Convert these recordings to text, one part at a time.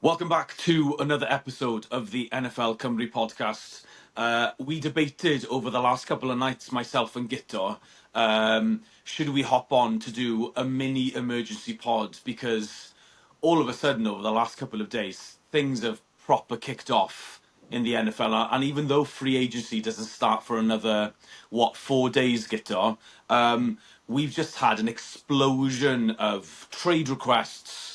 Welcome back to another episode of the NFL Cymru podcast. We debated over the last couple of nights, myself and Guto, should we hop on to do a mini emergency pod because all of a sudden over the last couple of days, things have proper kicked off in the NFL. And even though free agency doesn't start for another, 4 days, Guto, we've just had an explosion of trade requests.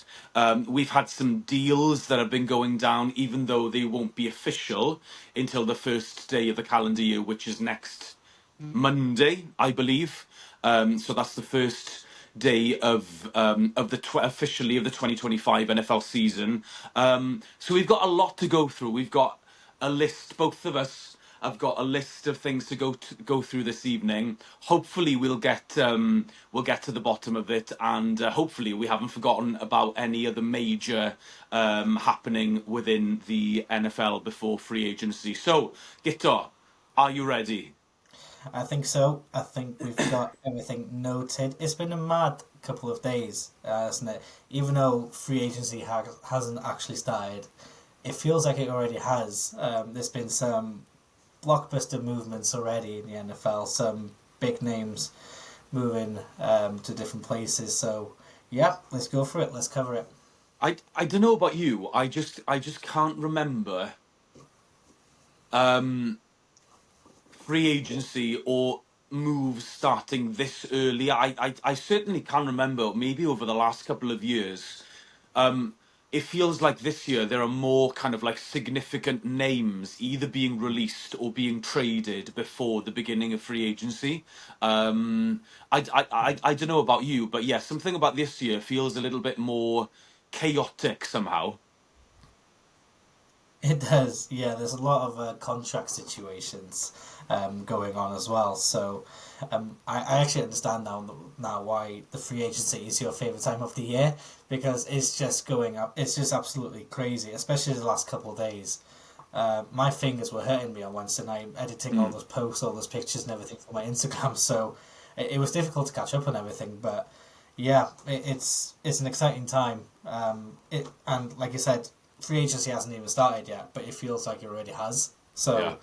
We've had some deals that have been going down, even though they won't be official until the first day of the calendar year, which is next Monday, I believe. So that's the first day of officially of the 2025 NFL season. So we've got a lot to go through. We've got a list. Both of us have got a list of things to go through this evening. Hopefully, we'll get to the bottom of it, and hopefully, we haven't forgotten about any of the major happening within the NFL before free agency. So, Guto, are you ready? I think so. I think we've got everything noted. It's been a mad couple of days, hasn't it? Even though free agency hasn't actually started, it feels like it already has. There's been some blockbuster movements already in the NFL, some big names moving to different places. So, yeah, let's go for it. Let's cover it. I don't know about you. I just can't remember free agency or moves starting this early. I certainly can remember, maybe over the last couple of years. It feels like this year there are more kind of like significant names either being released or being traded before the beginning of free agency. I don't know about you, but yeah, something about this year feels a little bit more chaotic somehow. It does, yeah. There's a lot of contract situations going on as well. So I actually understand now why the free agency is your favorite time of the year because it's just going up. It's just absolutely crazy, especially the last couple of days. My fingers were hurting me on Wednesday night editing all Mm. those posts, all those pictures, and everything for my Instagram. So it was difficult to catch up on everything, but yeah, it's an exciting time. It and like you said, free agency hasn't even started yet, but it feels like it already has. Yeah, So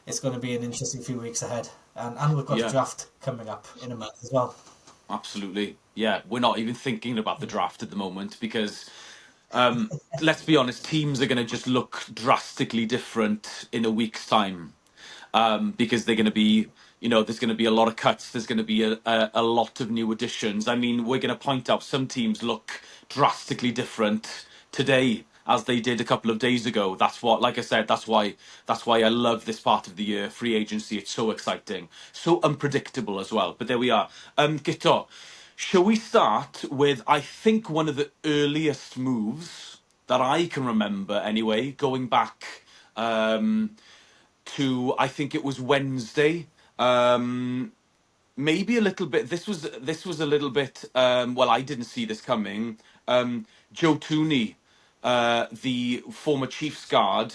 it's going to be an interesting few weeks ahead, and we've got a yeah, draft coming up in a month as well. absolutely. Yeah, we're not even thinking about the draft at the moment because let's be honest, teams are going to just look drastically different in a week's time because they're going to be, there's going to be a lot of cuts. There's going to be a lot of new additions. I mean, we're going to point out some teams look drastically different today as they did a couple of days ago. That's what, like I said, that's why I love this part of the year, free agency. It's so exciting, so unpredictable as well. But there we are. Gito, shall we start with, I think, one of the earliest moves that I can remember anyway, going back to, I think it was Wednesday. Maybe a little bit. This was a little bit. Well, I didn't see this coming. Joe Tooney, the former Chiefs guard,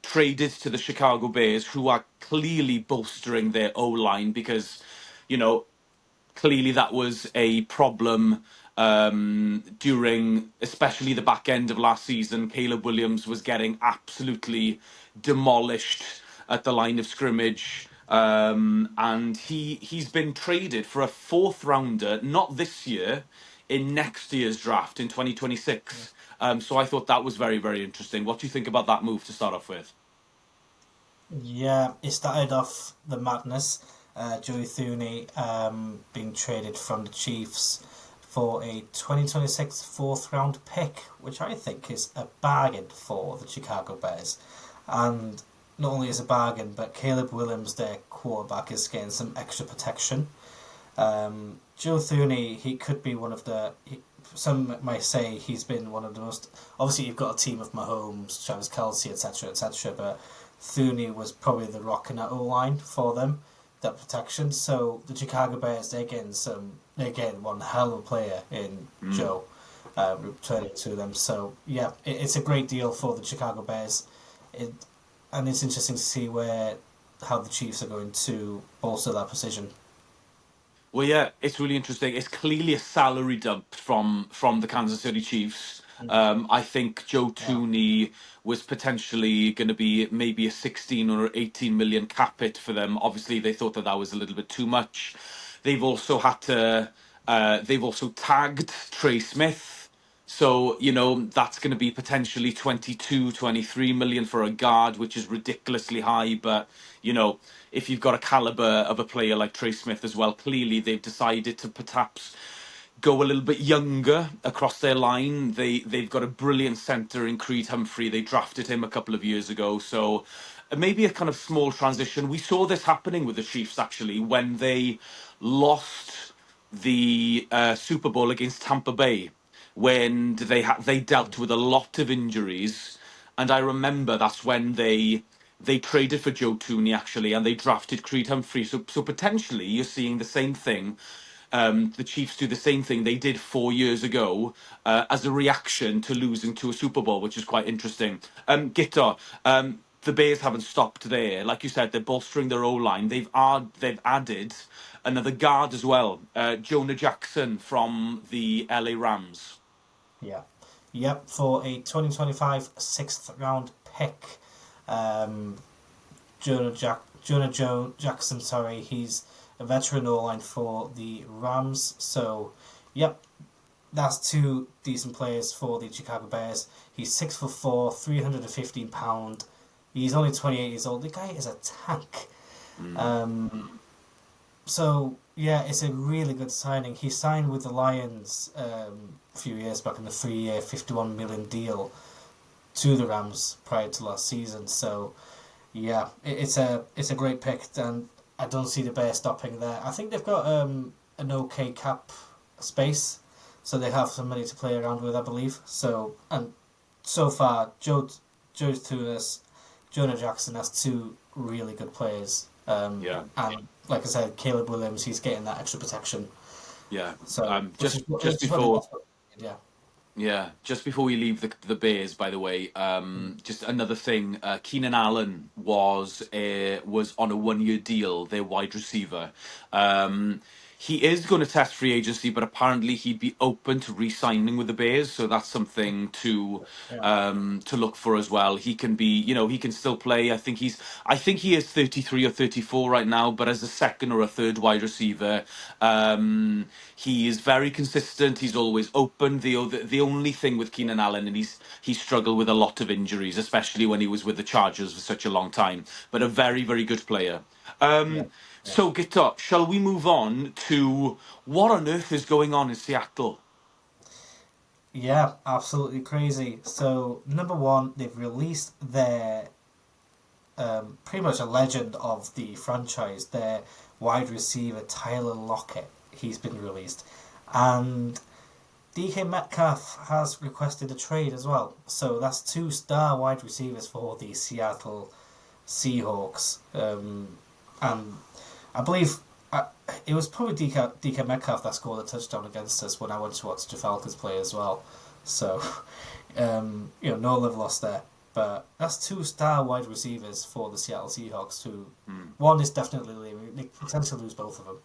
traded to the Chicago Bears, who are clearly bolstering their O line because, you know, clearly that was a problem during especially the back end of last season. Caleb Williams was getting absolutely demolished at the line of scrimmage. And he's been traded for a fourth rounder, not this year, in next year's draft in 2026. So I thought that was very, very interesting. What do you think about that move to start off with? Yeah, it started off the madness. Joey Thuney being traded from the Chiefs for a 2026 fourth round pick, which I think is a bargain for the Chicago Bears. And not only is a bargain, but Caleb Williams, their quarterback, is getting some extra protection. Joe Thuney, he could be one of the. Some might say he's been one of the most. Obviously, you've got a team of Mahomes, Travis Kelsey, etc., etc. But Thuney was probably the rock in that O line for them, that protection. So the Chicago Bears, they're getting one hell of a player in Mm. Joe, returning to them. So yeah, it's a great deal for the Chicago Bears. It, and it's interesting to see how the Chiefs are going to bolster that position. Well, yeah, it's really interesting. It's clearly a salary dump from the Kansas City Chiefs. I think Joe Yeah. Tooney was potentially going to be maybe a 16 or 18 million cap hit for them. Obviously, they thought that that was a little bit too much. They've also had to, they've also tagged Trey Smith. So, that's going to be potentially 22, 23 million for a guard, which is ridiculously high. But, if you've got a caliber of a player like Trey Smith as well, clearly they've decided to perhaps go a little bit younger across their line. They've got a brilliant centre in Creed Humphrey. They drafted him a couple of years ago, so maybe a kind of small transition. We saw this happening with the Chiefs actually when they lost the Super Bowl against Tampa Bay, when they dealt with a lot of injuries, and I remember that's when they traded for Joe Tooney actually, and they drafted Creed Humphrey. So potentially you're seeing the same thing. The Chiefs do the same thing they did 4 years ago as a reaction to losing to a Super Bowl, which is quite interesting. Guto, the Bears haven't stopped there. Like you said, they're bolstering their O-line. They've added another guard as well, Jonah Jackson from the LA Rams. Yeah. Yep, for a 2025 sixth round pick. Um, Jonah Jackson, sorry, he's a veteran O-line for the Rams. So, yep, that's two decent players for the Chicago Bears. He's 6'4", 315 pound. He's only 28 years old. The guy is a tank. Um, so yeah, it's a really good signing. He signed with the Lions a few years back in the 3-year, 51 million deal to the Rams prior to last season. So yeah, it's a great pick, and I don't see the Bears stopping there. I think they've got an okay cap space, so they have some money to play around with, I believe. So and so far, Joe Tunis, Jonah Jackson, that's two really good players. Yeah, And like I said, Caleb Williams, he's getting that extra protection. yeah. So Just which is what they before. desperately need, yeah. Yeah, just before we leave the Bears, by the way, just another thing. Keenan Allen was on a 1-year deal, their wide receiver. Um, he is going to test free agency, but apparently he'd be open to re-signing with the Bears, so that's something Yeah. to look for as well. He can be, he can still play. I think he is 33 or 34 right now, but as a second or a third wide receiver, he is very consistent. He's always open. The only thing with Keenan Allen, and he struggled with a lot of injuries, especially when he was with the Chargers for such a long time. But a very, very good player. Yeah. Yeah. So, Gito, shall we move on to what on earth is going on in Seattle? Yeah, absolutely crazy. So number one, they've released their pretty much a legend of the franchise, their wide receiver Tyler Lockett. He's been released, and DK Metcalf has requested a trade as well. So that's two star wide receivers for the Seattle Seahawks. And I believe it was probably DK Metcalf that scored a touchdown against us when I went to watch the Falcons play as well. So, no love lost there. But that's two star wide receivers for the Seattle Seahawks. Who one is definitely leaving. They potentially lose both of them.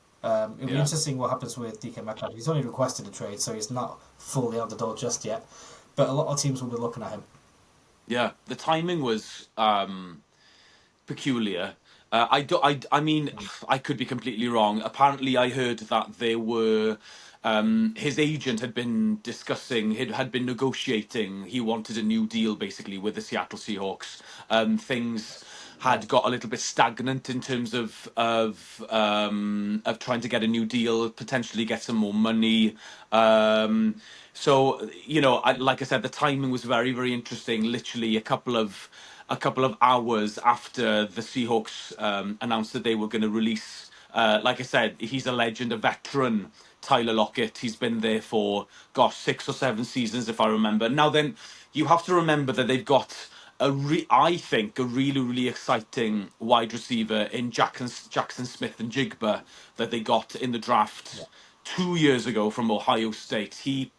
It'll be Yeah. interesting what happens with DK Metcalf. He's only requested a trade, so he's not fully out the door just yet. But a lot of teams will be looking at him. Yeah, the timing was peculiar. I mean, I could be completely wrong. Apparently, I heard that there were his agent had been discussing, had been negotiating. He wanted a new deal basically with the Seattle Seahawks. Things Yeah, had got a little bit stagnant in terms of trying to get a new deal, potentially get some more money. So like I said, the timing was very, very interesting. Literally a couple of hours after the Seahawks announced that they were going to release. Like I said, he's a legend, a veteran. Tyler Lockett. He's been there for, gosh, 6 or 7 seasons, if I remember. Now then, you have to remember that they've got I think a really, really exciting wide receiver in Jackson Smith and Jigba that they got in the yeah, draft 2 years ago from Ohio State. He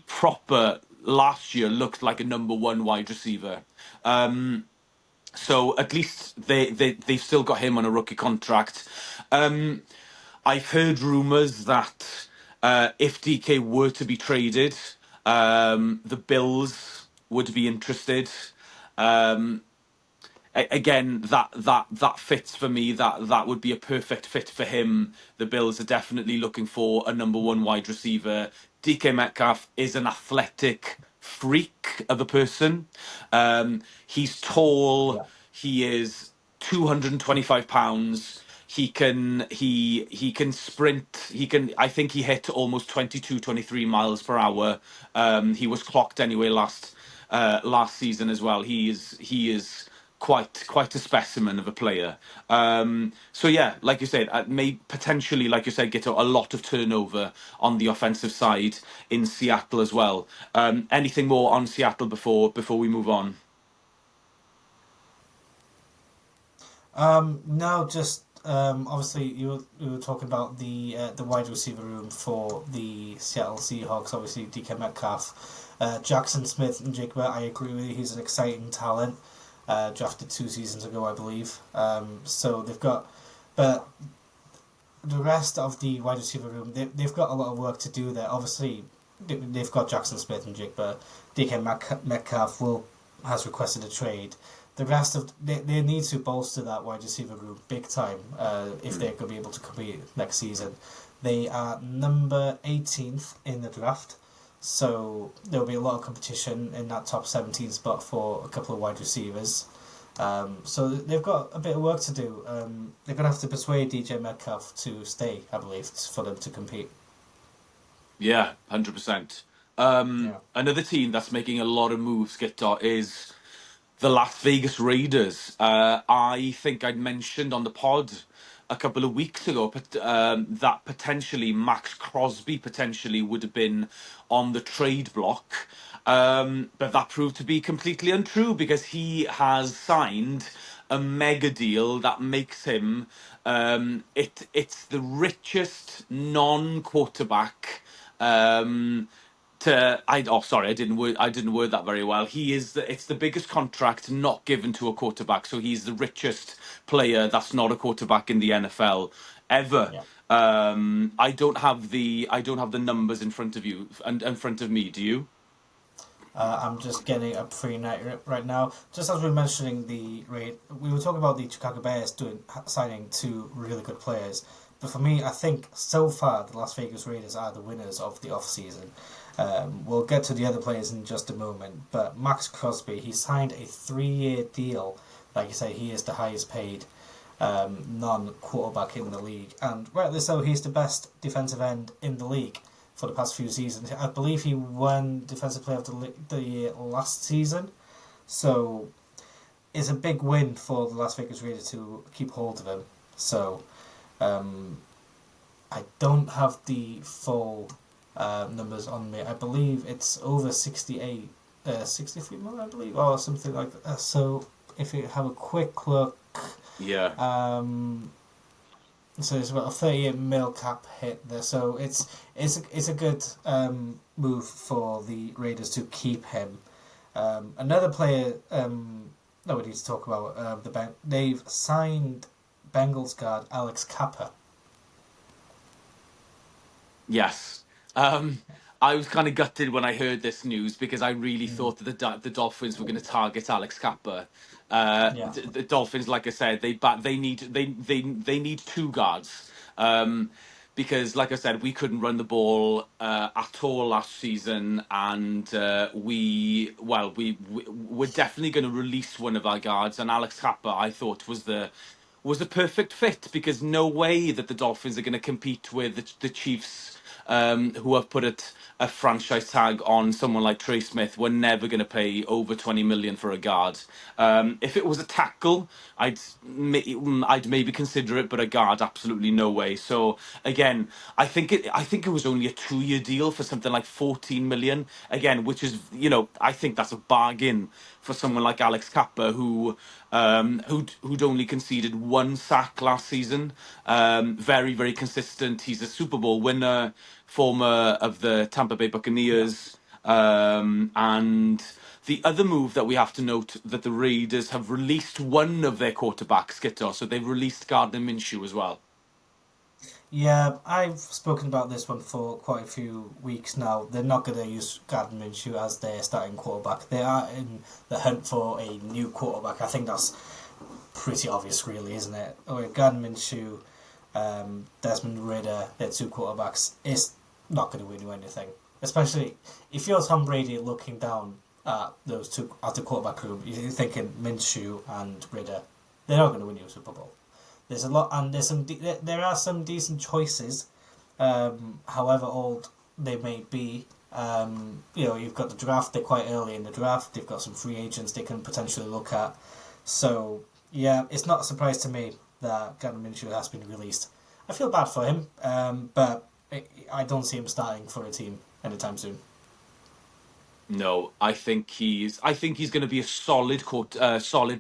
proper last year looked like a number one wide receiver. So at least they've still got him on a rookie contract. I've heard rumours that if DK were to be traded, The Bills would be interested. Um, Again, that fits for me. That would be a perfect fit for him. The Bills are definitely looking for a number one wide receiver. DK Metcalf is an athletic freak of a person. He's tall. Yeah. He is 225 pounds. He can sprint. I think he hit almost 22, 23 miles per hour. He was clocked anyway last season as well. He is quite a specimen of a player. So yeah, like you said, may potentially, like you said, get a lot of turnover on the offensive side in Seattle as well. Anything more on Seattle before we move on? No, just obviously you were talking about the wide receiver room for the Seattle Seahawks. Obviously, DK Metcalf, Jackson Smith, and Jigba. I agree with you. He's an exciting talent. Drafted 2 seasons ago, I believe. So they've got, but the rest of the wide receiver room, they've got a lot of work to do there. Obviously, they've got Jackson Smith and Jigba. DK Metcalf has requested a trade. The rest of they need to bolster that wide receiver group big time if they're going to be able to compete next season. They are number 18th in the draft, so there will be a lot of competition in that top 17 spot for a couple of wide receivers. So they've got a bit of work to do. They're going to have to persuade DJ Metcalf to stay, I believe, for them to compete. Yeah, 100%. Yeah. Another team that's making a lot of moves, Gitter, is the Las Vegas Raiders. I think I'd mentioned on the pod a couple of weeks ago, but that potentially Max Crosby potentially would have been on the trade block. But that proved to be completely untrue because he has signed a mega deal that makes him it's the richest non-quarterback sorry, I didn't word that very well. It's the biggest contract not given to a quarterback, so he's the richest player that's not a quarterback in the NFL ever. Yeah. I don't have the numbers in front of you and in front of me. Do you? I'm just getting up free night right now. Just as we were mentioning the rate, we were talking about the Chicago Bears signing 2 really good players. But for me, I think so far the Las Vegas Raiders are the winners of the off season. We'll get to the other players in just a moment. But Max Crosby, he signed a 3-year deal. Like you say, he is the highest paid non-quarterback in the league, and rightly so. He's the best defensive end in the league for the past few seasons. I believe he won Defensive Player of the Year last season. So it's a big win for the Las Vegas Raiders to keep hold of him. So I don't have the full numbers on me. I believe it's over 68, 63 million, I believe, or something like that. So if you have a quick look, Yeah. so it's about a 38 mil cap hit there. So it's a good move for the Raiders to keep him. Another player that we need to talk about, they've signed Bengals guard Alex Kappa. Yes. I was kind of gutted when I heard this news because I really thought that the Dolphins were going to target Alex Kappa. Yeah. The Dolphins, like I said, they need 2 guards. Because, like I said, we couldn't run the ball at all last season, and we're definitely going to release one of our guards. And Alex Kappa, I thought, was a perfect fit because no way that the Dolphins are going to compete with the Chiefs, who have put a franchise tag on someone like Trey Smith. We're never going to pay over 20 million for a guard. If it was a tackle, I'd maybe consider it, but a guard, absolutely no way. So again, I think it was only a 2-year deal for something like 14 million. Again, which is, I think that's a bargain for someone like Alex Kappa, who'd only conceded 1 sack last season. Very, very consistent. He's a Super Bowl winner, former of the Tampa Bay Buccaneers. And the other move that we have to note that the Raiders have released one of their quarterbacks, Skittor. So they've released Gardner Minshew as well. Yeah, I've spoken about this one for quite a few weeks now. They're not going to use Gardner Minshew as their starting quarterback. They are in the hunt for a new quarterback. I think that's pretty obvious, really, isn't it? Gardner Minshew, Desmond Ridder, their two quarterbacks, is not going to win you anything. Especially if you're Tom Brady looking down at those two at the quarterback room, you're thinking Minshew and Ridder, they're not going to win you a Super Bowl. There's a lot, and there are some decent choices, however old they may be. You've got the draft. They're quite early in the draft. They've got some free agents they can potentially look at. So yeah, it's not a surprise to me that Gardner Minshew has been released. I feel bad for him, but I don't see him starting for a team anytime soon. No, I think he's going to be a solid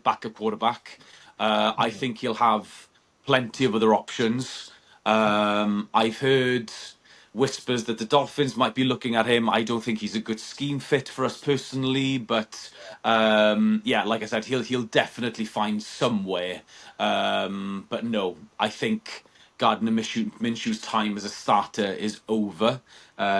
backup quarterback. I Yeah, think he'll have plenty of other options. I've heard whispers that the Dolphins might be looking at him. I don't think he's a good scheme fit for us personally, but yeah, like I said, he'll definitely find somewhere. But no, I think Minshew's time as a starter is over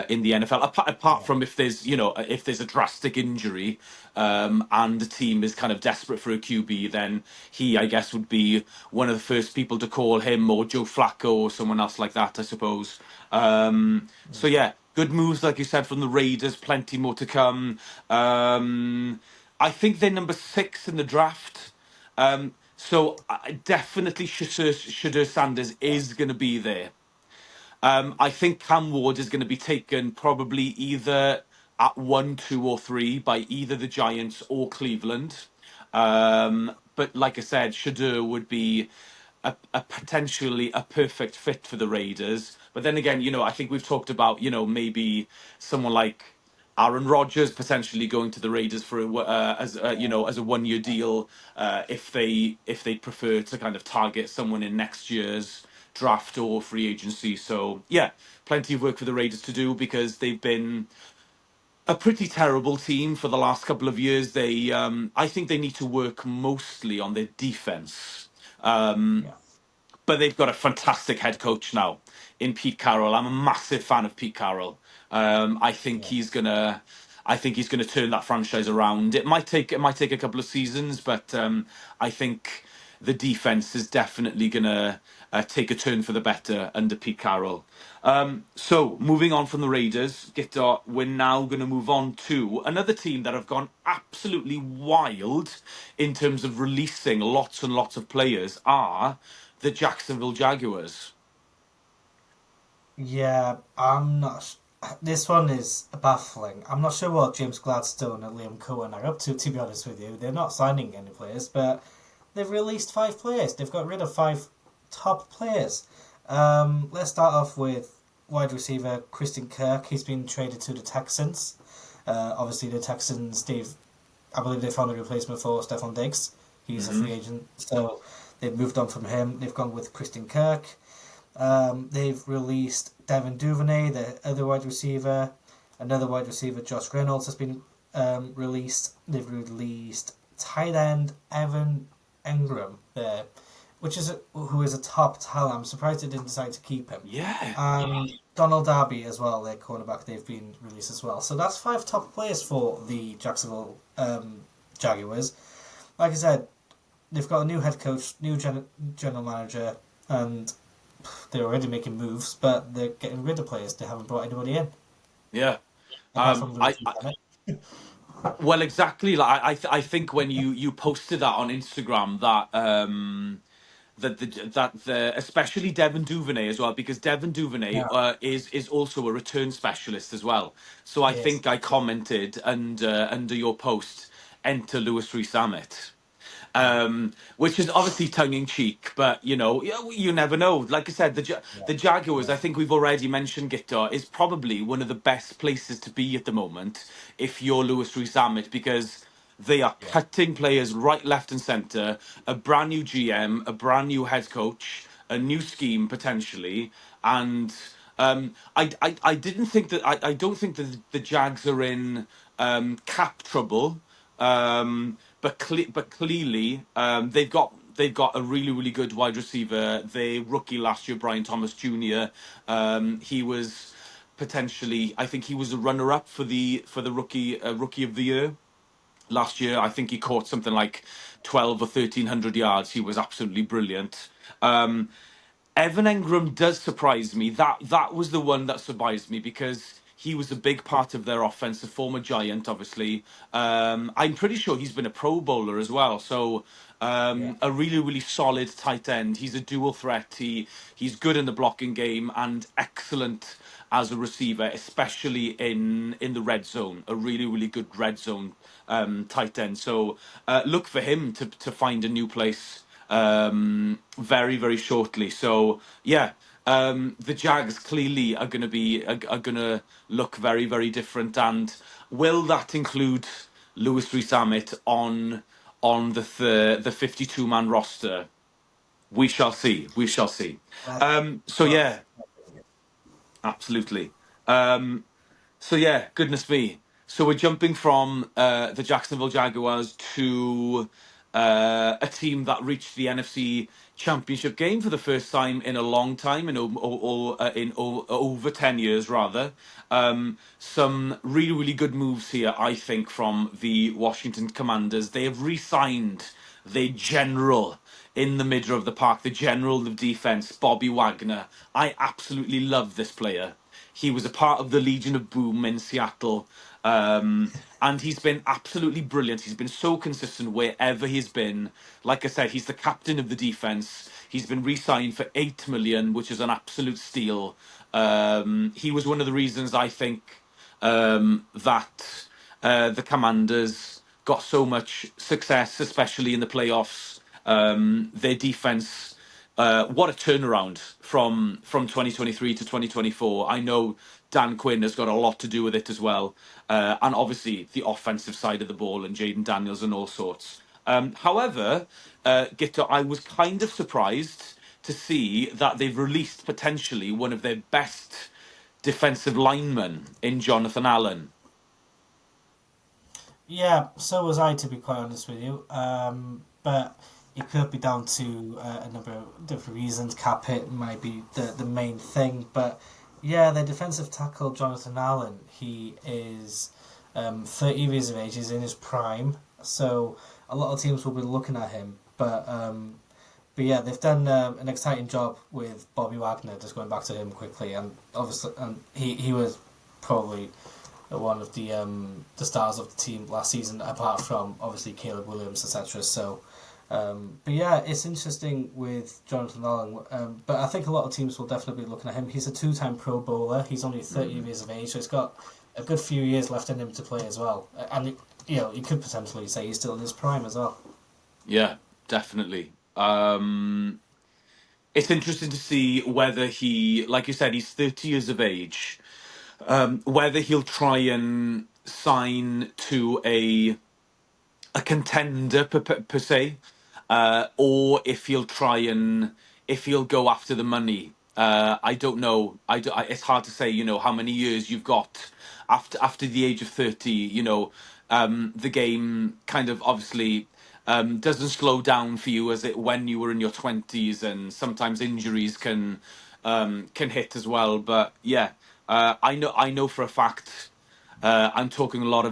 in the NFL. Apart yeah, from if there's a drastic injury and the team is kind of desperate for a QB, then he, I guess, would be one of the first people to call him, or Joe Flacco or someone else like that, I suppose. So yeah, good moves, like you said, from the Raiders. Plenty more to come. I think they're number 6 in the draft. So definitely Shadur Sanders yeah, is going to be there. I think Cam Ward is going to be taken probably either at 1, 2, or 3 by either the Giants or Cleveland. But like I said, Shadur would be a potentially a perfect fit for the Raiders. But then again, I think we've talked about, maybe someone like Aaron Rodgers potentially going to the Raiders for as a 1 year deal, if they prefer to kind of target someone in next year's draft or free agency. So yeah, plenty of work for the Raiders to do because they've been a pretty terrible team for the last couple of years. I think they need to work mostly on their defense. yeah, But they've got a fantastic head coach now in Pete Carroll. I'm a massive fan of Pete Carroll. I think yeah. he's gonna, I think he's gonna turn that franchise around. It might take a couple of seasons, but I think the defense is definitely gonna take a turn for the better under Pete Carroll. So moving on from the Raiders, Gitter, we're now going to move on to another team that have gone absolutely wild in terms of releasing lots and lots of players. Are the Jacksonville Jaguars? Yeah, I'm not. This one is baffling. I'm not sure what James Gladstone and Liam Cohen are up to be honest with you. They're not signing any players, but they've released 5 players. They've got rid of 5 top players. Let's start off with wide receiver Christian Kirk. He's been traded to the Texans. Obviously, the Texans, I believe they found a replacement for Stephon Diggs. He's a Hmm. free agent, so they've moved on from him. They've gone with Christian Kirk. They've released Devin Duvernay, the other wide receiver. Another wide receiver, Josh Reynolds, has been released. They've released tight end Evan Engram there, who is a top talent. I'm surprised they didn't decide to keep him. Yeah. And Donald Darby as well, their cornerback, they've been released as well. So that's 5 top players for the Jacksonville Jaguars. Like I said, they've got a new head coach, new general manager, and they're already making moves, but they're getting rid of players. They haven't brought anybody in Yeah. apart from I, Louis I Summit. well, exactly. Like I think when you posted that on Instagram, that especially Devin Duvernay as well, because Devin Duvernay Yeah, is also a return specialist as well. So I it is. think I commented under your post, enter Louis Summit. Yeah, Which is obviously tongue in cheek, but you never know. Like I said, yeah, the Jaguars, yeah, I think we've already mentioned, Guitar, is probably one of the best places to be at the moment if you're Louis Summit, because they are yeah, cutting players right, left, and centre. A brand new GM, a brand new head coach, a new scheme potentially, and I didn't think that I don't think that the Jags are in cap trouble. But clearly, they've got they've got a really, really good wide receiver. Their rookie last year, Brian Thomas Jr. He was potentially, I think he was a runner-up for the rookie of the year last year. I think he caught something like 12 or 1300 yards. He was absolutely brilliant. Evan Engram does surprise me. That was the one that surprised me because he was a big part of their offense, a former Giant, obviously. I'm pretty sure he's been a Pro Bowler as well. So Yeah. a really, really solid tight end. He's a dual threat. He's good in the blocking game and excellent as a receiver, especially in the red zone. A really, really good red zone tight end. So look for him to find a new place very, very shortly. So yeah, the Jags clearly are going to are going to look very, very different. And will that include Lewis Rees-Zammit on the 52-man roster? We shall see. We shall see. That's So not. yeah, absolutely. So yeah, goodness me. So we're jumping from the Jacksonville Jaguars to a team that reached the NFC Championship game for the first time in a long time, over 10 years rather. Some really, really good moves here, I think, from the Washington Commanders. They have re-signed their general in the middle of the park, the general of defense, Bobby Wagner. I absolutely love this player. He was a part of the Legion of Boom in Seattle. And he's been absolutely brilliant. He's been so consistent wherever he's been. Like I said, he's the captain of the defense. He's been re-signed for 8 million, which is an absolute steal. He was one of the reasons I think that the Commanders got so much success, especially in the playoffs. Their defense, what a turnaround from 2023 to 2024. I know Dan Quinn has got a lot to do with it as well, and obviously the offensive side of the ball and Jaden Daniels and all sorts. However, Gito, I was kind of surprised to see that they've released potentially one of their best defensive linemen in Jonathan Allen. Yeah, so was I, to be quite honest with you. But it could be down to a number of different reasons. Cap hit might be the main thing. But yeah, the defensive tackle, Jonathan Allen, he is 30 years of age. He's in his prime. So a lot of teams will be looking at him. But yeah, they've done an exciting job with Bobby Wagner, just going back to him quickly. And obviously, he was probably one of the stars of the team last season, apart from obviously Caleb Williams, etc. So, but yeah, it's interesting with Jonathan Allen. But I think a lot of teams will definitely be looking at him. He's a two-time Pro Bowler. He's only 30 years of age, so he's got a good few years left in him to play as well. And you could potentially say he's still in his prime as well. Yeah, definitely. It's interesting to see whether he, like you said, he's 30 years of age. Whether he'll try and sign to a contender per se, or if he'll go after the money. I don't know. It's hard to say. How many years you've got after the age of 30. The game kind of obviously doesn't slow down for you as it when you were in your 20s, and sometimes injuries can hit as well. But yeah, I know for a fact. I'm talking a lot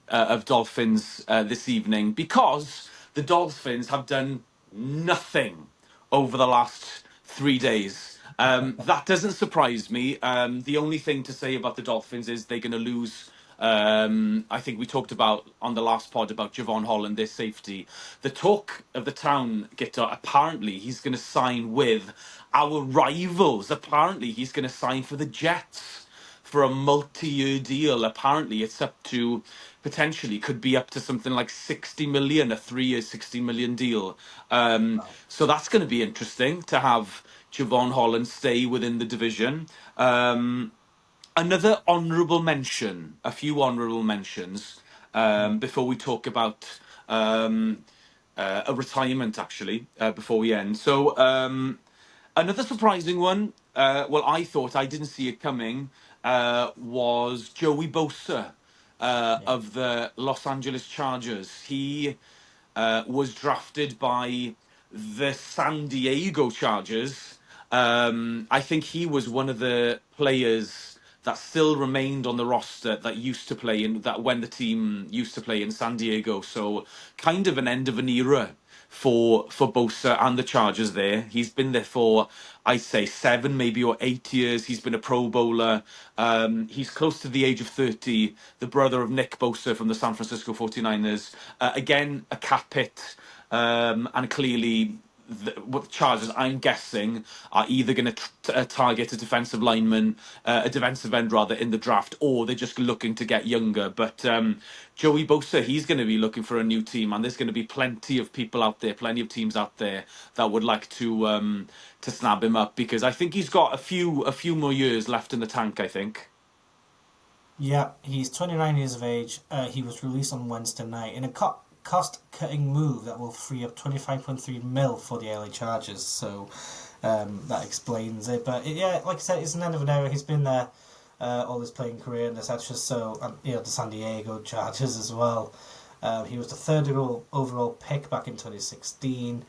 of Dolphins this evening because the Dolphins have done nothing over the last 3 days. That doesn't surprise me. The only thing to say about the Dolphins is they're going to lose. I think we talked about on the last pod about Javon Holland, their safety. The talk of the town, Gitter, apparently he's going to sign with our rivals. Apparently he's going to sign for the Jets for a multi-year deal. Apparently it's up to potentially could be up to something like 60 million, a 3-year 60 million deal. So that's going to be interesting to have Javon Holland stay within the division. Another honourable mention, a few honourable mentions before we talk about a retirement, actually, before we end. So another surprising one, well, I thought I didn't see it coming, was Joey Bosa Yeah. of the Los Angeles Chargers. He was drafted by the San Diego Chargers. I think he was one of the players that still remained on the roster that used to play in that when the team used to play in San Diego. So kind of an end of an era for Bosa and the Chargers there. He's been there for, I'd say, 7, maybe or 8 years. He's been a Pro Bowler. He's close to the age of 30, the brother of Nick Bosa from the San Francisco 49ers. Again, a cap hit, and clearly what the Chargers, I'm guessing, are either going to target a defensive lineman, a defensive end rather, in the draft, or they're just looking to get younger. But Joey Bosa, he's going to be looking for a new team, and there's going to be plenty of people out there, plenty of teams out there that would like to snap him up, because I think he's got a few more years left in the tank, I think. Yeah, he's 29 years of age. He was released on Wednesday night in a cost-cutting move that will free up 25.3 mil for the LA Chargers. So that explains it. But yeah, like I said, it's an end of an era. He's been there all his playing career and etc. So and the San Diego Chargers as well. He was the third overall pick back in 2016.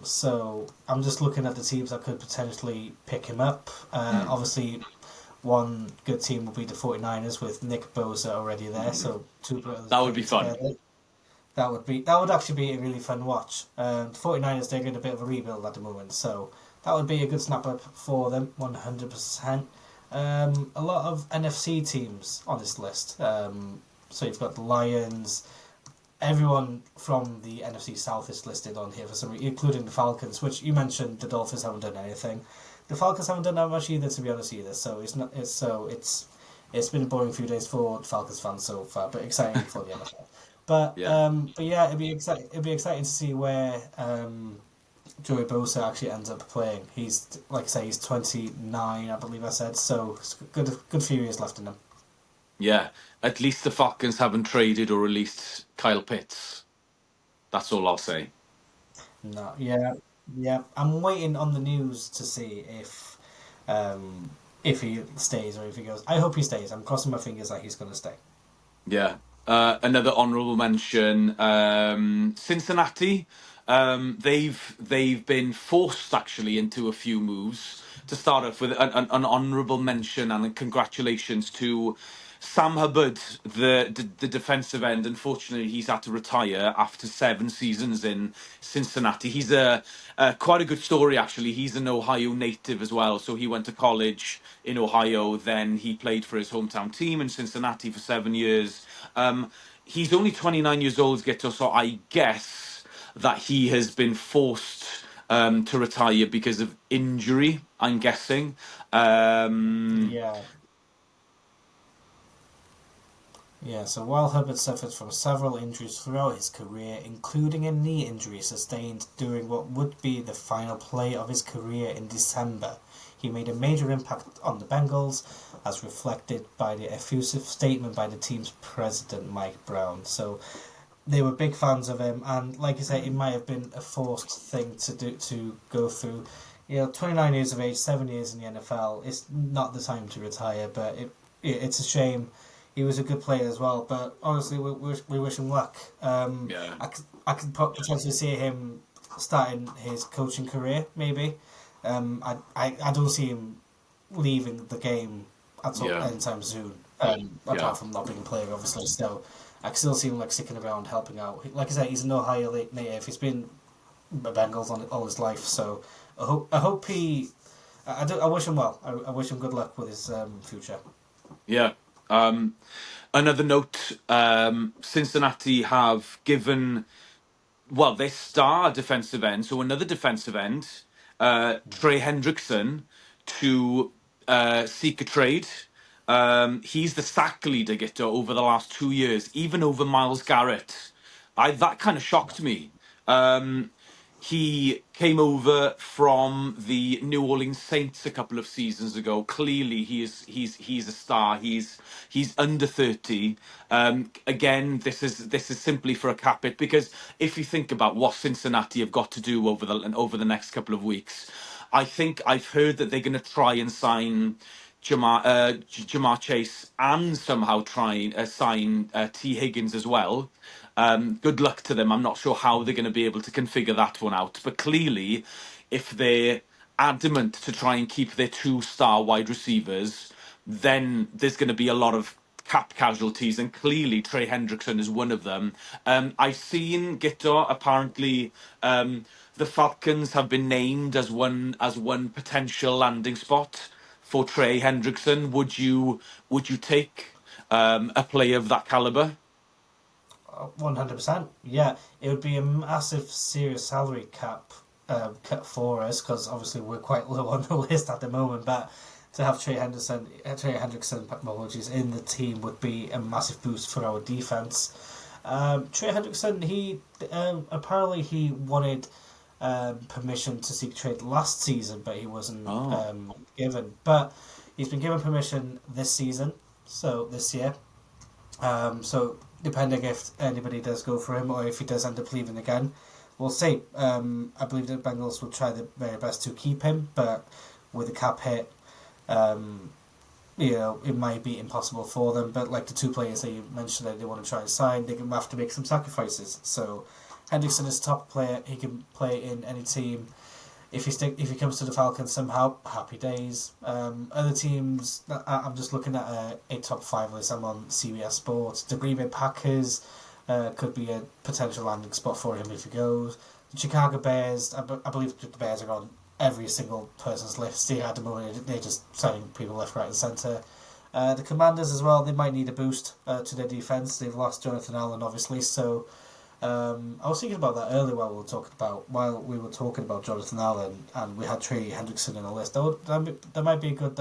So I'm just looking at the teams that could potentially pick him up. Obviously, one good team will be the 49ers with Nick Bosa already there. So two brothers That would be playing fun. together. That would actually be a really fun watch. The 49ers, they're in a bit of a rebuild at the moment, so that would be a good snap up for them, 100%. A lot of NFC teams on this list. So you've got the Lions. Everyone from the NFC South is listed on here for some reason, including the Falcons, which you mentioned the Dolphins haven't done anything. The Falcons haven't done that much either, to be honest, either. So it's been a boring few days for Falcons fans so far, but exciting for the NFL. Yeah. But yeah, it'd be exciting to see where Joey Bosa actually ends up playing. He's, like I say, he's 29, I believe I said. So it's good few years left in him. Yeah, at least the Falcons haven't traded or released Kyle Pitts. That's all I'll say. No, yeah, yeah. I'm waiting on the news to see if he stays or if he goes. I hope he stays. I'm crossing my fingers that he's going to stay. Yeah. Another honourable mention, Cincinnati. They've been forced actually into a few moves. To start off with, an honourable mention and congratulations to Sam Hubbard, the defensive end. Unfortunately, he's had to retire after 7 seasons in Cincinnati. He's quite a good story actually. He's an Ohio native as well, so he went to college in Ohio. Then he played for his hometown team in Cincinnati for 7 years. He's only 29 years old, Gito, so I guess that he has been forced to retire because of injury, I'm guessing. Yeah. Yeah, so while Hubbard suffered from several injuries throughout his career, including a knee injury sustained during what would be the final play of his career in December, he made a major impact on the Bengals, as reflected by the effusive statement by the team's president, Mike Brown. So they were big fans of him, and like you say, it might have been a forced thing to go through. 29 years of age, 7 years in the NFL. It's not the time to retire, but it's a shame. He was a good player as well, but honestly, we wish him luck. Yeah. I could potentially see him starting his coaching career, maybe. I don't see him leaving the game at all anytime soon. Apart from not being a player, obviously. So I can still see him sticking around, helping out. Like I said, he's an Ohio native. He's been a Bengals all his life. So I hope he. I wish him well. I wish him good luck with his future. Yeah. Another note, Cincinnati have given, well, their star defensive end, so another defensive end, Trey Hendrickson, to seek a trade. He's the sack leader, Gito, over the last 2 years, even over Myles Garrett. That kind of shocked me. He came over from the New Orleans Saints a couple of seasons ago. Clearly, he's a star. He's under 30. Again, this is simply for a cap it, because if you think about what Cincinnati have got to do over the next couple of weeks, I think I've heard that they're going to try and sign Jamar Chase and somehow try and sign T Higgins as well. Good luck to them. I'm not sure how they're going to be able to configure that one out. But clearly, if they're adamant to try and keep their two-star wide receivers, then there's going to be a lot of cap casualties, and clearly Trey Hendrickson is one of them. I've seen Guto apparently. The Falcons have been named as one potential landing spot for Trey Hendrickson. Would you take a player of that caliber? 100%. Yeah, it would be a massive, serious salary cap cut for us because obviously we're quite low on the list at the moment. But to have Trey Hendrickson, apologies, in the team would be a massive boost for our defense. Trey Hendrickson, he apparently he wanted permission to seek trade last season, but he wasn't Oh. given. But he's been given permission this season, so this year. So depending if anybody does go for him or if he does end up leaving again, we'll see. I believe the Bengals will try their very best to keep him, but with a cap hit, um, it might be impossible for them. But like the two players that you mentioned that they want to try and sign, they're going to have to make some sacrifices. So Hendrickson is a top player. He can play in any team. If he comes to the Falcons somehow, happy days. Other teams, I'm just looking at a top five list. I'm on CBS Sports. The Green Bay Packers could be a potential landing spot for him if he goes. The Chicago Bears, I believe the Bears are on every single person's list. At the moment, they're just signing people left, right, and centre. The Commanders as well. They might need a boost to their defense. They've lost Jonathan Allen, obviously, so. I was thinking about that earlier while we were talking about Jonathan Allen and we had Trey Hendrickson in the list. That might be a good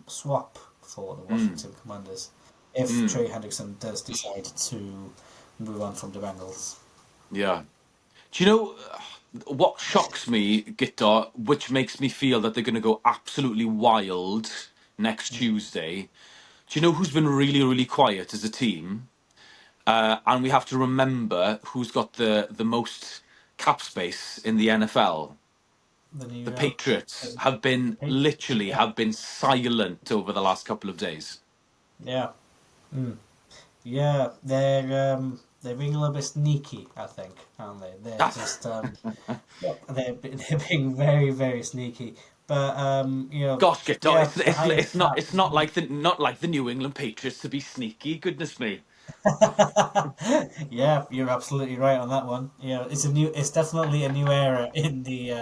swap for the Washington Commanders if Trey Hendrickson does decide to move on from the Bengals. Yeah. Do you know what shocks me, Guitar, which makes me feel that they're going to go absolutely wild next Tuesday? Do you know who's been really, really quiet as a team? And we have to remember who's got the most cap space in the NFL. The New The York Patriots have been literally yeah, have been silent over the last couple of days. yeah, mm. Yeah. They're being a little bit sneaky, I think, aren't they? They're just they're being very very sneaky. But Gosh, Guitar, yeah, the higher cap. it's not like the New England Patriots to be sneaky. Goodness me. Yeah, you're absolutely right on that one. It's definitely a new era in the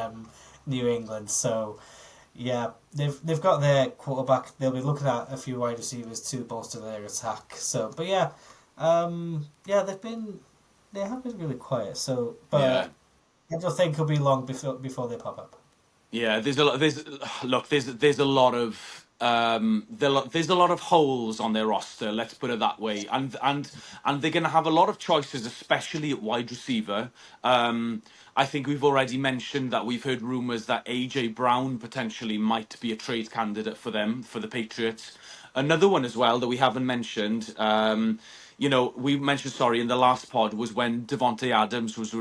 New England. So yeah, they've got their quarterback. They'll be looking at a few wide receivers to bolster their attack. So, but yeah, yeah, they have been really quiet. So, Yeah. but I don't think it'll be long before they pop up. Yeah, there's a lot. There's a lot of there's a lot of holes on their roster. Let's put it that way, and they're going to have a lot of choices, especially at wide receiver. I think we've already mentioned that we've heard rumors that AJ Brown potentially might be a trade candidate for them for the Patriots. Another one as well that we haven't mentioned. We mentioned, sorry, in the last pod was when Devontae Adams was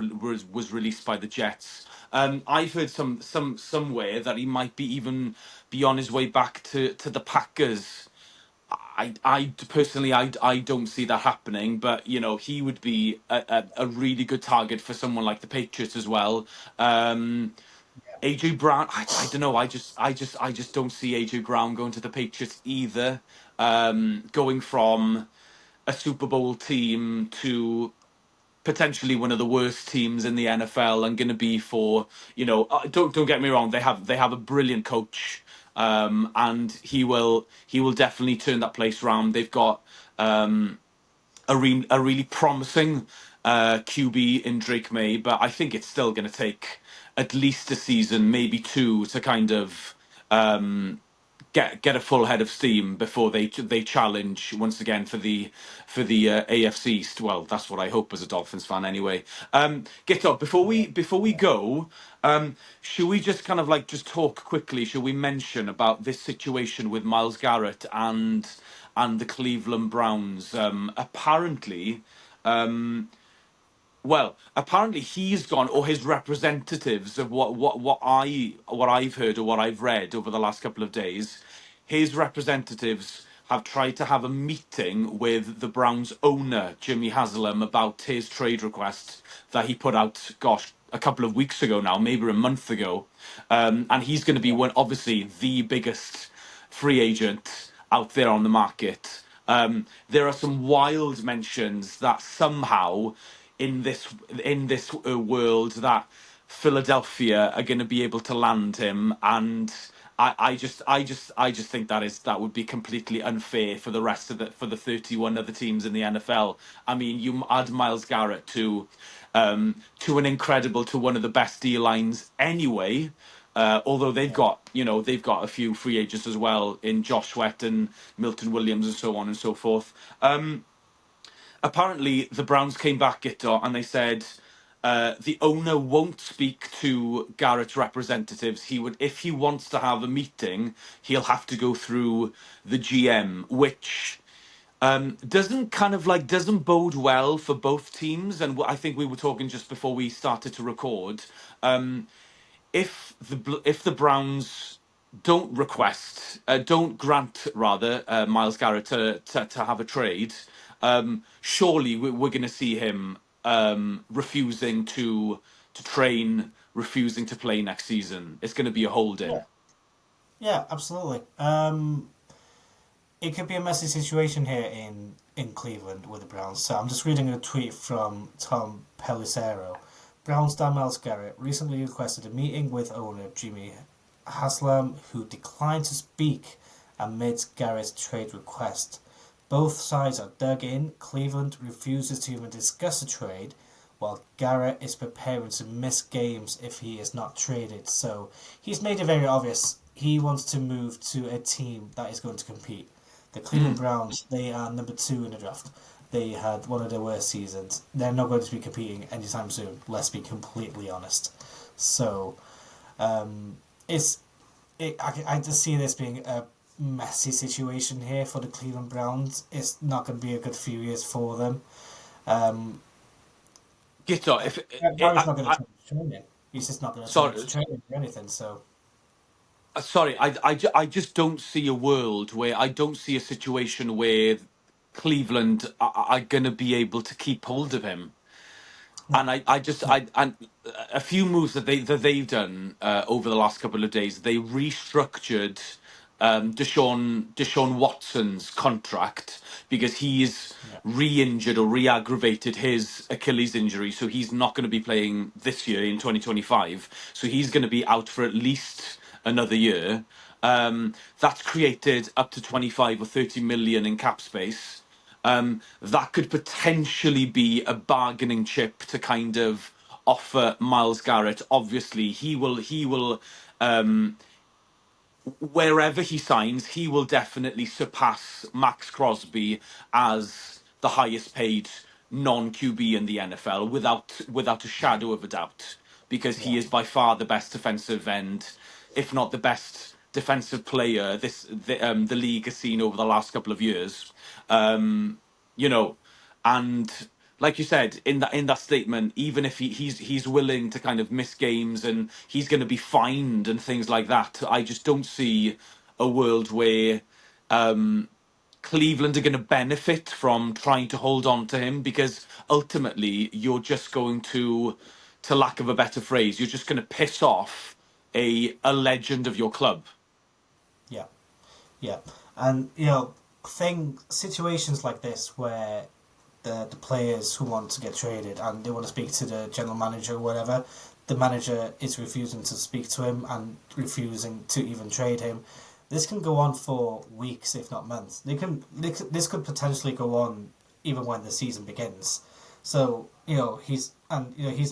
released by the Jets. I've heard somewhere that he might be even be on his way back to the Packers. I personally I don't see that happening, but he would be a really good target for someone like the Patriots as well. AJ Brown, I don't know. I just don't see AJ Brown going to the Patriots either. Going from a Super Bowl team to potentially one of the worst teams in the NFL and going to be for don't get me wrong, they have a brilliant coach, and he will definitely turn that place around. They've got a really promising QB in Drake May, but I think it's still going to take at least a season, maybe two, to kind of get a full head of steam before they challenge once again for the AFC East. Well, that's what I hope as a Dolphins fan, anyway. Get up before we go. Should we just kind of like just talk quickly? Should we mention about this situation with Myles Garrett and the Cleveland Browns? Apparently he's gone, or his representatives of what I've heard or what I've read over the last couple of days, his representatives have tried to have a meeting with the Browns owner, Jimmy Haslam, about his trade request that he put out, gosh, a couple of weeks ago now, maybe a month ago. And he's going to be obviously the biggest free agent out there on the market. There are some wild mentions that somehow in this world that Philadelphia are going to be able to land him, and I just think that would be completely unfair for the rest of for the 31 other teams in the NFL. I mean, you add Myles Garrett to an incredible, to one of the best D lines anyway. Although they've got a few free agents as well in Josh Sweat and Milton Williams and so on and so forth. Apparently the Browns came back, Guto, and they said the owner won't speak to Garrett's representatives. If he wants to have a meeting, he'll have to go through the GM, which doesn't bode well for both teams. And I think we were talking just before we started to record. If the Browns don't grant rather Myles Garrett to have a trade, surely we're going to see him refusing to train, refusing to play next season. It's going to be a holding. Yeah, yeah, absolutely. It could be a messy situation here in Cleveland with the Browns. So I'm just reading a tweet from Tom Pelissero. Browns star Myles Garrett recently requested a meeting with owner Jimmy Haslam, who declined to speak amidst Garrett's trade request. Both sides are dug in. Cleveland refuses to even discuss a trade, while Garrett is preparing to miss games if he is not traded. So he's made it very obvious he wants to move to a team that is going to compete. The Cleveland Browns, they are number 2 in the draft. They had one of their worst seasons. They're not going to be competing anytime soon. Let's be completely honest. So, I just see this being a messy situation here for the Cleveland Browns. It's not going to be a good few years for them. Gito, Garrett's not going to train him. He's just not going to train him or anything. So. Sorry, I just don't see a world where I don't see a situation where Cleveland are going to be able to keep hold of him. And and a few moves that they've done over the last couple of days. They restructured Deshaun Watson's contract because he's re-injured or re-aggravated his Achilles injury, so he's not going to be playing this year in 2025. So he's going to be out for at least another year. That's created up to 25 or 30 million in cap space. That could potentially be a bargaining chip to kind of offer Myles Garrett. Obviously, he will wherever he signs, he will definitely surpass Max Crosby as the highest paid non-QB in the NFL without a shadow of a doubt, because he is by far the best defensive end, if not the best defensive player the league has seen over the last couple of years. You know, and like you said in that statement, even if he's willing to kind of miss games and he's going to be fined and things like that, I just don't see a world where Cleveland are going to benefit from trying to hold on to him, because ultimately you're just going to lack of a better phrase, you're just going to piss off a legend of your club. Yeah, yeah, and situations like this where the players who want to get traded and they want to speak to the general manager or whatever, the manager is refusing to speak to him and refusing to even trade him. This can go on for weeks, if not months. This could potentially go on even when the season begins. So he's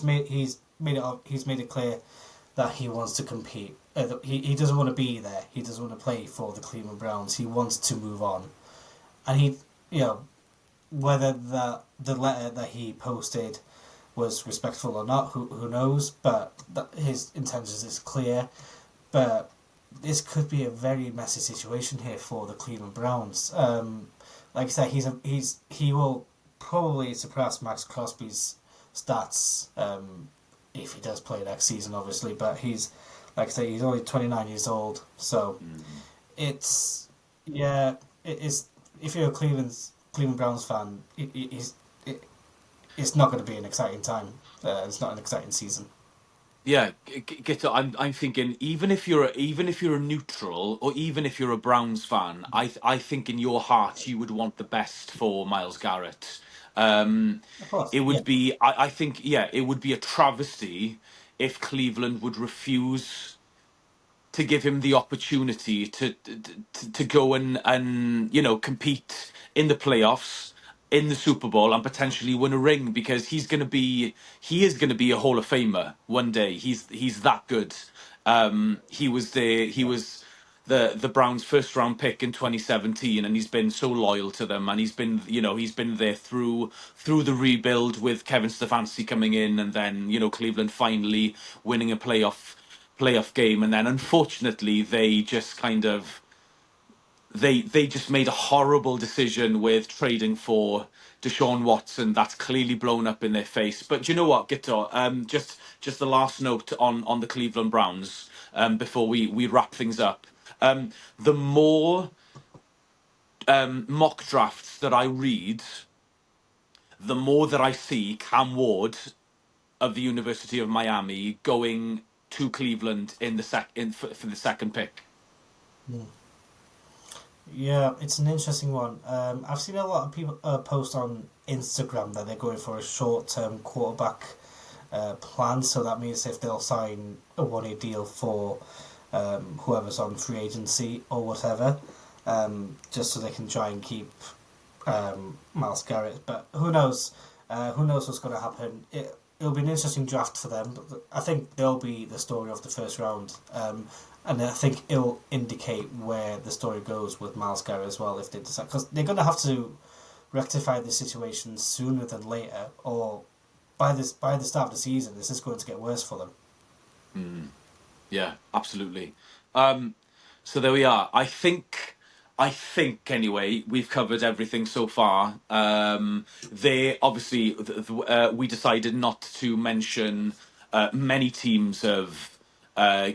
made it clear that he wants to compete. He doesn't want to be there. He doesn't want to play for the Cleveland Browns. He wants to move on, and whether the letter that he posted was respectful or not, who knows? But his intentions is clear. But this could be a very messy situation here for the Cleveland Browns. Like I said, he will probably surpass Max Crosby's stats if he does play next season, obviously. But he's only 29 years old, so it's it is if you're a Cleveland Browns fan, it's not going to be an exciting time. It's not an exciting season. Yeah, Gito, I'm thinking even if you're a neutral or even if you're a Browns fan, I think in your heart you would want the best for Myles Garrett. Of course, It yeah. would be I think yeah, it would be a travesty if Cleveland would refuse to give him the opportunity to go and compete in the playoffs, in the Super Bowl, and potentially win a ring, because he is going to be a Hall of Famer one day. He's that good. He was the Browns' first round pick in 2017, and he's been so loyal to them, and he's been there through the rebuild with Kevin Stefanski coming in, and then Cleveland finally winning a playoff game, and then unfortunately they just kind of they just made a horrible decision with trading for Deshaun Watson. That's clearly blown up in their face. But do you know what, Gito? Just the last note on the Cleveland Browns before we wrap things up. The more mock drafts that I read, the more that I see Cam Ward of the University of Miami going to Cleveland for the second pick. Yeah, it's an interesting one. I've seen a lot of people post on Instagram that they're going for a short-term quarterback plan. So that means if they'll sign a one-year deal for whoever's on free agency or whatever, just so they can try and keep Myles Garrett. But who knows? Who knows what's going to happen? It'll be an interesting draft for them. But I think they'll be the story of the first round. And I think it'll indicate where the story goes with Myles Garrett as well if they decide. Because they're going to have to rectify the situation sooner than later, or by the start of the season, this is going to get worse for them. Yeah, absolutely. So there we are. I think anyway, we've covered everything so far. They obviously we decided not to mention many teams have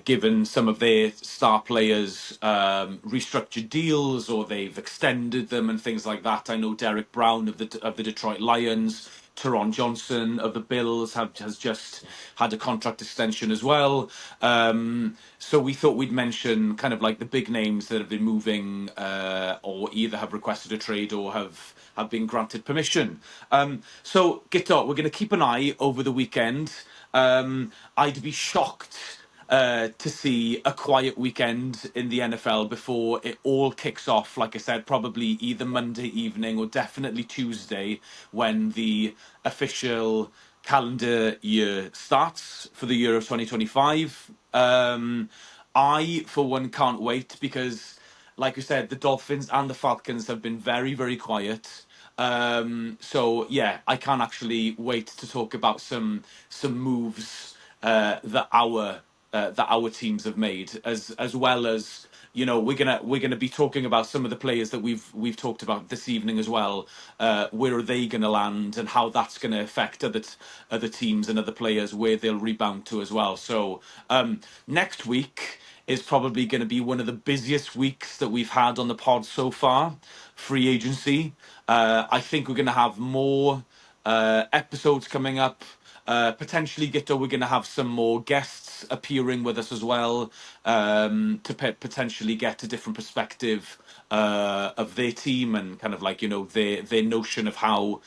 given some of their star players restructured deals, or they've extended them and things like that. I know Derek Brown of the Detroit Lions, Teron Johnson of the Bills has just had a contract extension as well. So we thought we'd mention kind of like the big names that have been moving, or either have requested a trade or have been granted permission. So Gito, we're going to keep an eye over the weekend. I'd be shocked to see a quiet weekend in the NFL before it all kicks off. Like I said, probably either Monday evening or definitely Tuesday, when the official calendar year starts for the year of 2025. I, for one, can't wait because, like we said, the Dolphins and the Falcons have been very, very quiet. So yeah, I can't actually wait to talk about some moves that our teams have made, as well as we're gonna be talking about some of the players that we've talked about this evening as well. Where are they going to land, and how that's going to affect other teams and other players, where they'll rebound to as well. So next week is probably going to be one of the busiest weeks that we've had on the pod so far. Free agency. I think we're going to have more episodes coming up. Potentially, Gito, we're going to have some more guests appearing with us as well, to potentially get a different perspective of their team, and kind of like their notion of how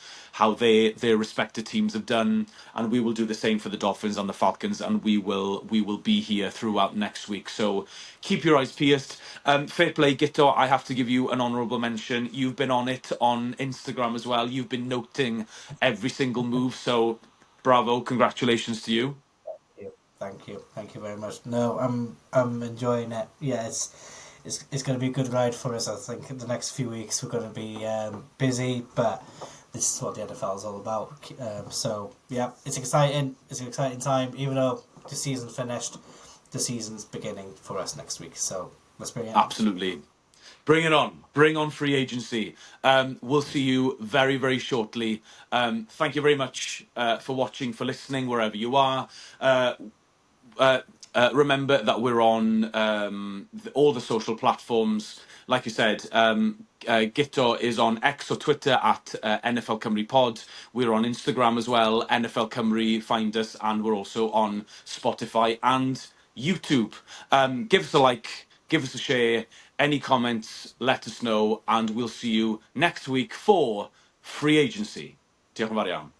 their respective teams have done. And we will do the same for the Dolphins and the Falcons, and we will be here throughout next week. So keep your eyes pierced. Fair play, Gito. I have to give you an honourable mention. You've been on it on Instagram as well. You've been noting every single move. So bravo, congratulations to you. Thank you very much. No, I'm enjoying it. Yeah, it's going to be a good ride for us. I think in the next few weeks we're going to be busy, but this is what the NFL is all about. So yeah, it's exciting. It's an exciting time. Even though the season's finished, the season's beginning for us next week. So let's bring it on. Absolutely. Bring it on. Bring on free agency. We'll see you very, very shortly. Thank you very much for watching, for listening, wherever you are. Remember that we're on all the social platforms. Like you said, Guto is on X or Twitter at NFL Cymru Pod. We're on Instagram as well, NFL Cymru. Find us, and we're also on Spotify and YouTube. Give us a like, give us a share. Any comments, let us know, and we'll see you next week for Free Agency. Diolch yn fawr iawn.